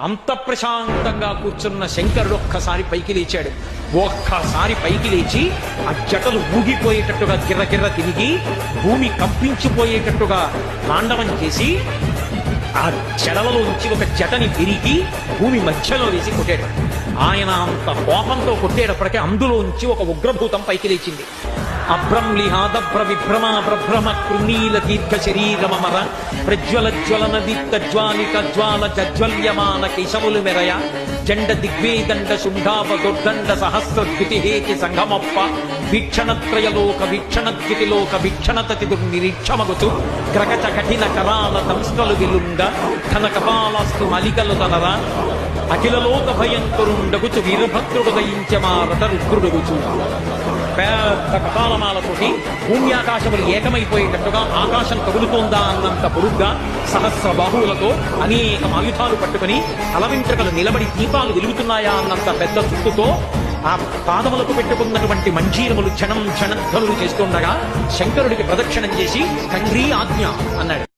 అంత ప్రశాంతంగా కూర్చున్న శంకరుడు ఒక్కసారి పైకి లేచాడు. ఒక్కసారి పైకి లేచి ఆ జటలు ఊగిపోయేటట్టుగా గిర్ర తిరిగి భూమి కంపించిపోయేటట్టుగా తాండవం చేసి ఆ జడలలోంచి ఒక జటని విరిగి భూమి మధ్యలో వేసి కొట్టాడు. ఆయన అంత కోపంతో కొట్టేటప్పటికే అందులోంచి ఒక ఉగ్రభూతం పైకి లేచింది. అభ్రంలిహాదభ్ర విభ్రమ ప్రభ్రమ కృణీల దీర్ఘ శరీరమర ప్రజ్వల జ్వలన దీప్త జ్వాలిక జ్వాల జజ్వల్యమాన కేశములు మెరయ జండ దిగ్వేదండ శుంఠాప దుర్దండ సహస్రద్యుతిహేతి సంగమప్ప వీక్షణత్రయలోక వీక్షణద్యుతిలోక వీక్షణతతి దుర్నిరీక్షమగుచు గ్రగచ కఠిన కరాల దంస్కలు విలుంగ ఘన కపాలస్తు మలికలు తనరా అఖిలలోక భయంకరుండగుచు వీరభద్రుడు దయించమారట రుద్రుడగుచు. పెద్ద కపాలమాలతోటి భూమ్యాకాశములు ఏకమైపోయేటట్టుగా ఆకాశం కదులుతోందా అన్నంత పొడుగ్గా సహస్ర బాహువులతో అనేక ఆయుధాలు పట్టుకుని అలవింట్రకలు నిలబడి దీపాలు వెలుగుతున్నాయా అన్నంత పెద్ద చుట్టుతో ఆ పాదములకు పెట్టుకున్నటువంటి మంజీరములు క్షణం క్షణధ్వనులు చేస్తుండగా శంకరుడికి ప్రదక్షిణం చేసి తండ్రి ఆజ్ఞ అన్నాడు.